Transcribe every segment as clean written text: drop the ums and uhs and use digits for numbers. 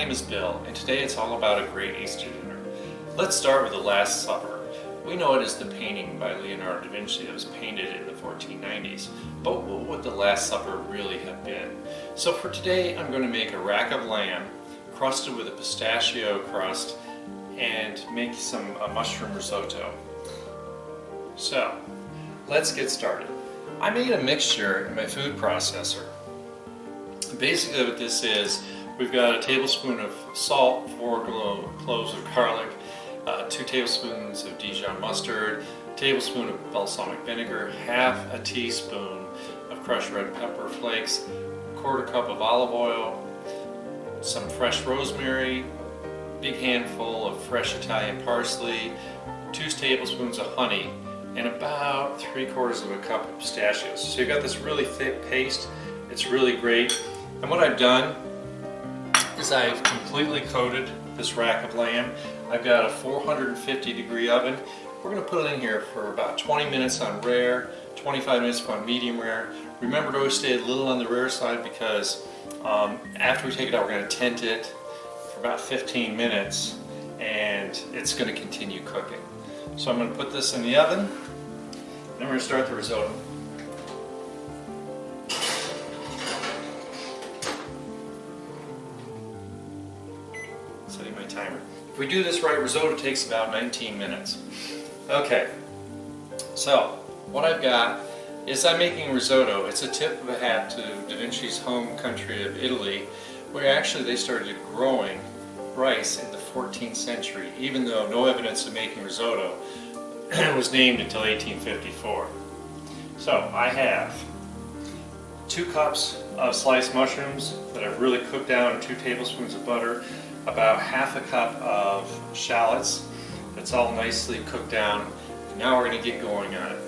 name is Bill, and today it's all about a great Easter dinner. Let's start with the Last Supper. We know it as the painting by Leonardo da Vinci that was painted in the 1490s, but what would the Last Supper really have been? So for today, I'm going to make a rack of lamb crusted with a pistachio crust and make some mushroom risotto. So let's get started. I made a mixture in my food processor. Basically what this is, we've got a tablespoon of salt, 4 cloves of garlic, 2 tablespoons of Dijon mustard, a tablespoon of balsamic vinegar, half a teaspoon of crushed red pepper flakes, a quarter cup of olive oil, some fresh rosemary, big handful of fresh Italian parsley, 2 tablespoons of honey, and about 3/4 of a cup of pistachios. So you've got this really thick paste. It's really great. And what I've done is I've completely coated this rack of lamb. I've got a 450-degree oven. We're going to put it in here for about 20 minutes on rare, 25 minutes on medium rare. Remember to always stay a little on the rare side because after we take it out, we're going to tent it for about 15 minutes and it's going to continue cooking. So I'm going to put this in the oven and then we're going to start the risotto. Setting my timer. If we do this right, risotto takes about 19 minutes. Okay, so what I've got is I'm making risotto. It's a tip of a hat to Da Vinci's home country of Italy, where actually they started growing rice in the 14th century, even though no evidence of making risotto was named until 1854. So I have 2 cups of sliced mushrooms that I've really cooked down in 2 tablespoons of butter, about half a cup of shallots that's all nicely cooked down, and now we're going to get going on it.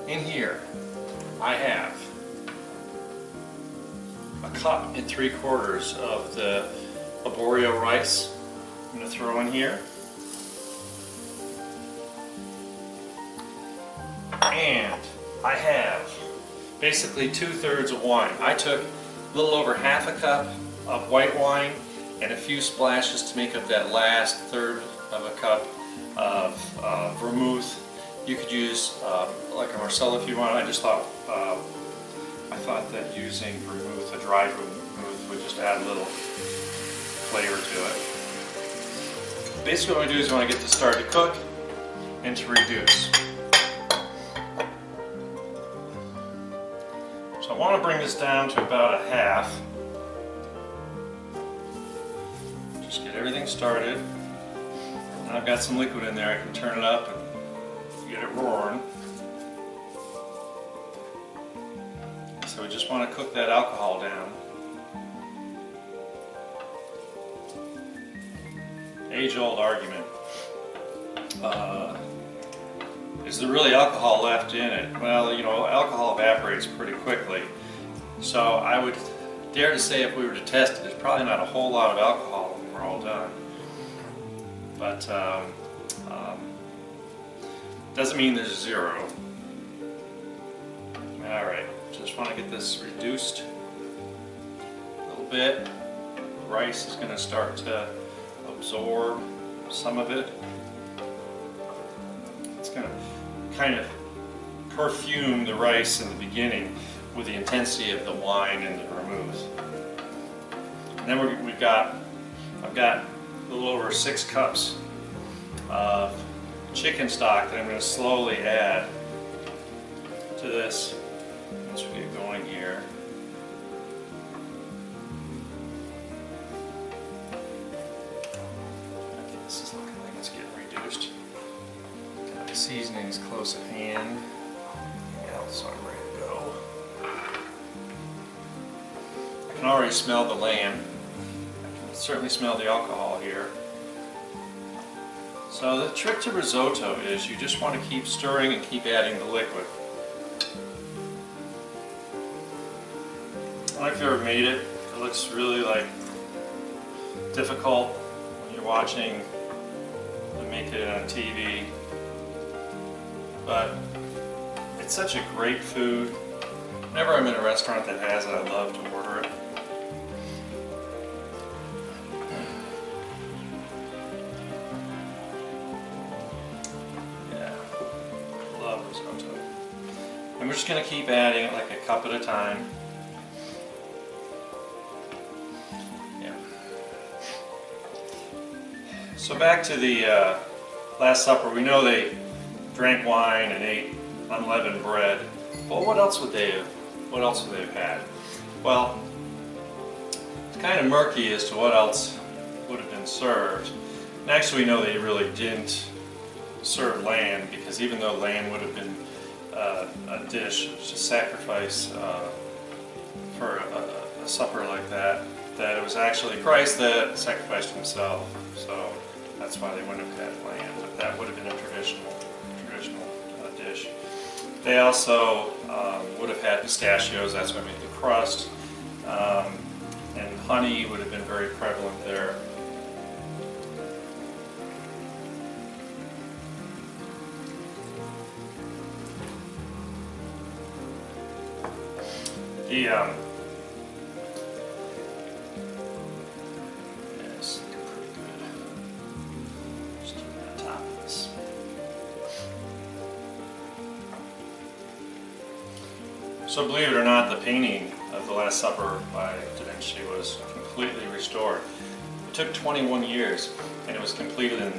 In here I have a cup and 3/4 of the arborio rice I'm going to throw in here, and I have basically 2/3 of wine. I took a little over half a cup of white wine and a few splashes to make up that last third of a cup of vermouth. You could use like a Marcella if you want. I thought that using vermouth, a dry vermouth, would just add a little flavor to it. Basically what I do is when I get this started to cook and to reduce. So I want to bring this down to about a half. Just get everything started. And I've got some liquid in there. I can turn it up and get it roaring. So we just want to cook that alcohol down. Age-old argument. Is there really alcohol left in it? Well, you know, alcohol evaporates pretty quickly. So I would dare to say if we were to test it, there's probably not a whole lot of alcohol when we're all done. But doesn't mean there's zero. Alright, just want to get this reduced a little bit. The rice is going to start to absorb some of it. It's going to kind of perfume the rice in the beginning with the intensity of the wine and the vermouth. And then I've got a little over 6 cups of chicken stock that I'm going to slowly add to this once we get going here. Okay, this is looking like it's getting reduced. Got the seasonings close at hand. Yeah, so I'm ready to go. I can already smell the lamb. I can certainly smell the alcohol here. So the trick to risotto is you just want to keep stirring and keep adding the liquid. I don't know if you've ever made it. It looks really difficult when you're watching them make it on TV. But it's such a great food. Whenever I'm in a restaurant that has it, I love to order it. And we're just going to keep adding it like a cup at a time. Yeah. So back to the Last Supper. We know they drank wine and ate unleavened bread. Well, what else would they have had? Well, it's kind of murky as to what else would have been served. And actually, we know they really didn't serve lamb, because even though lamb would have been a dish to sacrifice for a supper like that, that it was actually Christ that sacrificed himself. So that's why they wouldn't have had lamb, but that would have been a traditional dish. They also would have had pistachios. That's what made the crust, and honey would have been very prevalent there. Yes, looking pretty good. Just keep it on top of this. So believe it or not, the painting of the Last Supper by Da Vinci was completely restored. It took 21 years, and it was completed in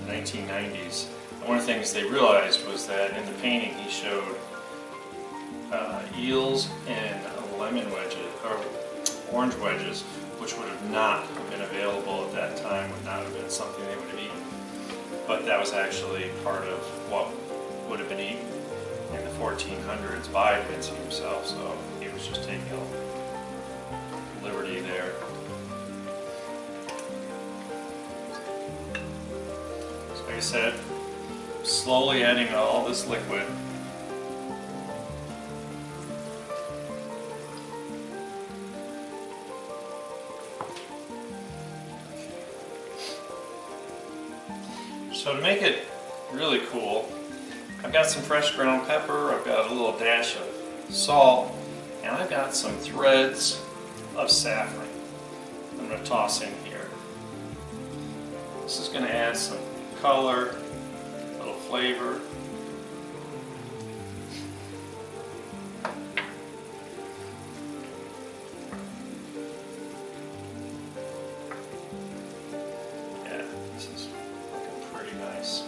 the 1990s. And one of the things they realized was that in the painting he showed eels and lemon wedges, or orange wedges, which would have not been available at that time, would not have been something they would have eaten. But that was actually part of what would have been eaten in the 1400s by Da Vinci himself, so he was just taking a liberty there. So like I said, slowly adding all this liquid. So to make it really cool, I've got some fresh ground pepper, I've got a little dash of salt, and I've got some threads of saffron I'm going to toss in here. This is going to add some color, a little flavor. Yeah, this is looking pretty nice.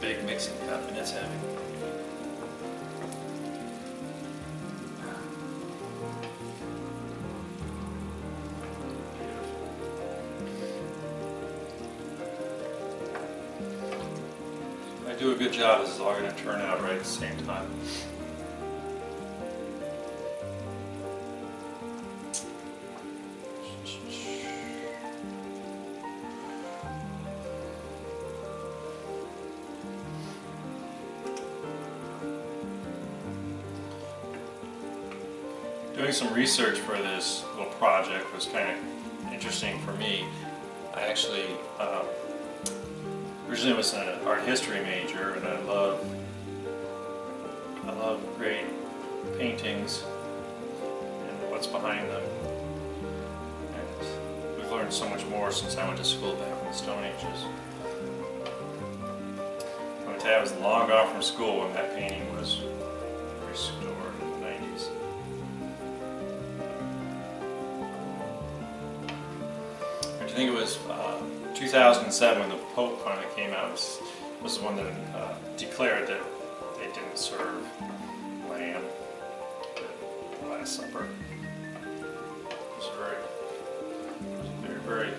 Big mixing cup, and it's heavy. If I do a good job, this is all going to turn out right at the same time. Doing some research for this little project was kind of interesting for me. I actually originally was an art history major, and I love great paintings and what's behind them. And we've learned so much more since I went to school back in the Stone Ages. I'm going to tell you, I was long gone from school when that painting was restored in the 90s. I think it was 2007 when the Pope finally came out, was the one that declared that they didn't serve lamb at the Last Supper. It was very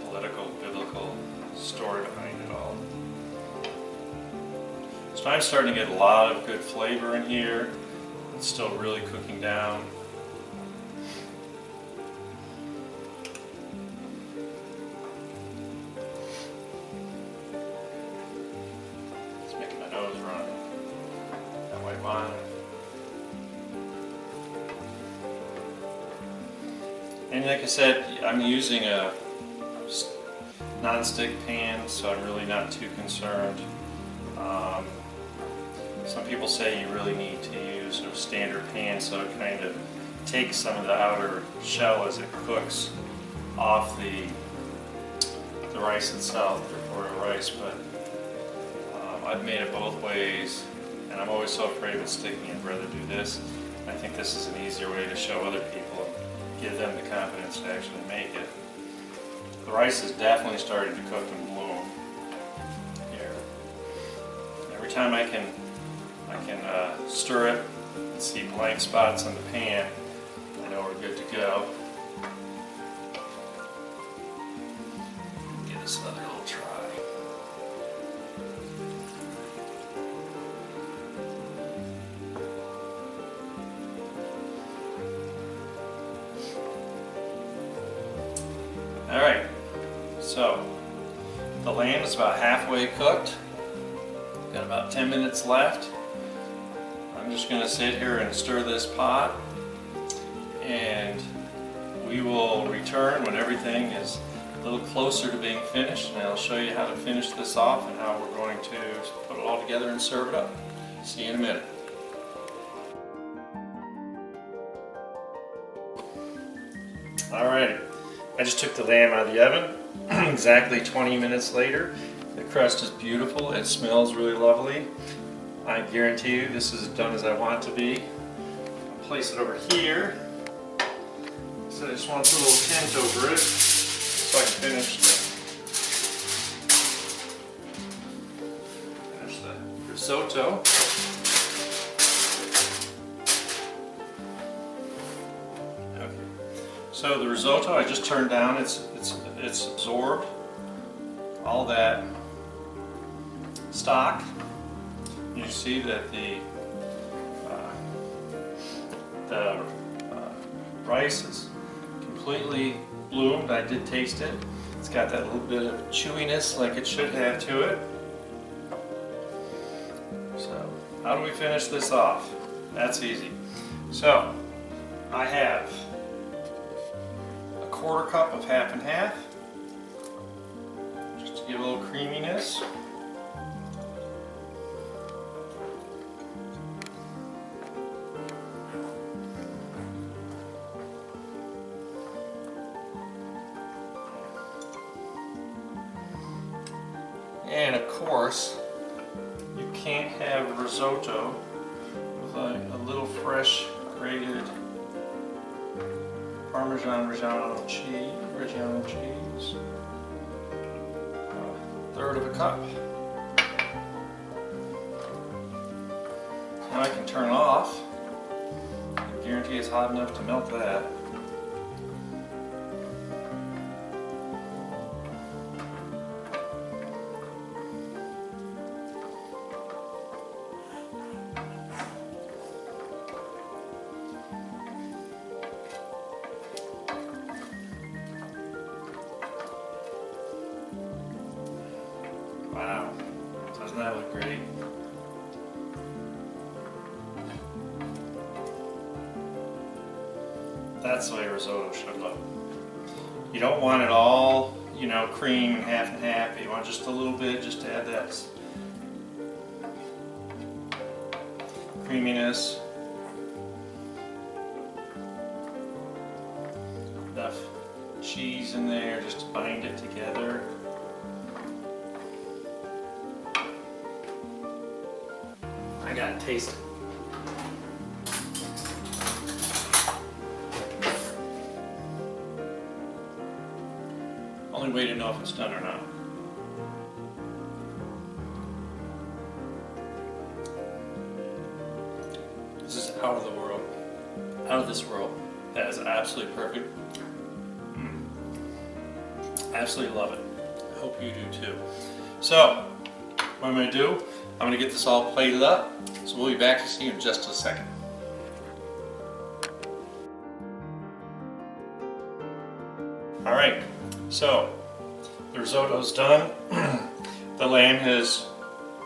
political, biblical story behind it all. So I'm starting to get a lot of good flavor in here. It's still really cooking down. Wine. And like I said, I'm using a non-stick pan, so I'm really not too concerned. Some people say you really need to use a standard pan so it kind of takes some of the outer shell as it cooks off the rice itself, or the rice, but I've made it both ways, and I'm always so afraid of it sticking. I'd rather do this. I think this is an easier way to show other people and give them the confidence to actually make it. The rice is definitely starting to cook and bloom here. Every time I can stir it and see blank spots in the pan, I know we're good to go. Give this another little try. Alright, so the lamb is about halfway cooked. Got about 10 minutes left. I'm just going to sit here and stir this pot, and we will return when everything is a little closer to being finished, and I'll show you how to finish this off and how we're going to put it all together and serve it up. See you in a minute. Alright, I just took the lamb out of the oven. Exactly 20 minutes later. The crust is beautiful. It smells really lovely. I guarantee you this is done as I want it to be. I'll place it over here. So I just want to put a little tint over it so I can finish the risotto. Okay. So the risotto I just turned down. It's absorbed all that stock. You see that the rice is completely bloomed. I did taste it. It's got that little bit of chewiness like it should have to it. So how do we finish this off? That's easy. So I have a quarter cup of half and half, just to give a little creaminess. And of course, you can't have risotto with a little fresh grated Parmesan Reggiano cheese. A third of a cup. Now I can turn off. I guarantee it's hot enough to melt that. Wow, doesn't that look great? That's the way risotto should look. You don't want it all, cream and half. You want just a little bit, just to add that creaminess. Enough cheese in there just to bind it together. I gotta taste it. Only way to know if it's done or not. This is out of the world. Out of this world. That is absolutely perfect. Absolutely love it. I hope you do too. So, what I'm going to do, I'm going to get this all plated up. So we'll be back to see you in just a second. Alright, so the risotto's done. The lamb has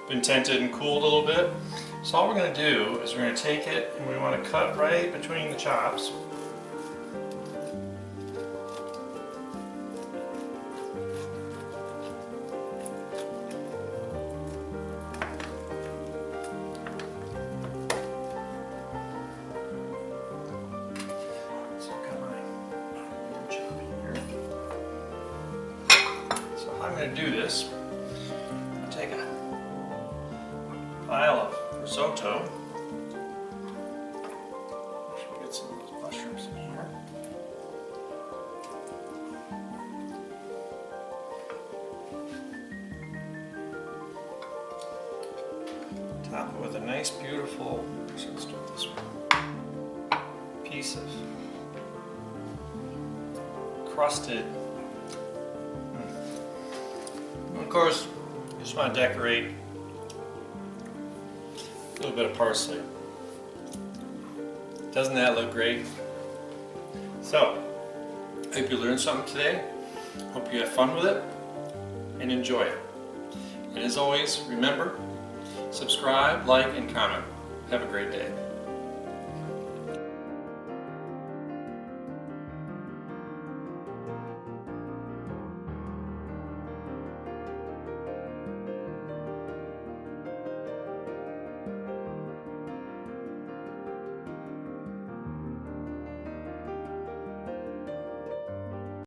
been tented and cooled a little bit. So all we're going to do is we're going to take it and we want to cut right between the chops. I'm going to do this. I'll take a pile of risotto. Should get some of those mushrooms in here. Top it with a nice, beautiful, so let's do this one, piece of crusted. Of course, you just want to decorate a little bit of parsley. Doesn't that look great? So, I hope you learned something today. Hope you have fun with it and enjoy it. And as always, remember, subscribe, like, and comment. Have a great day.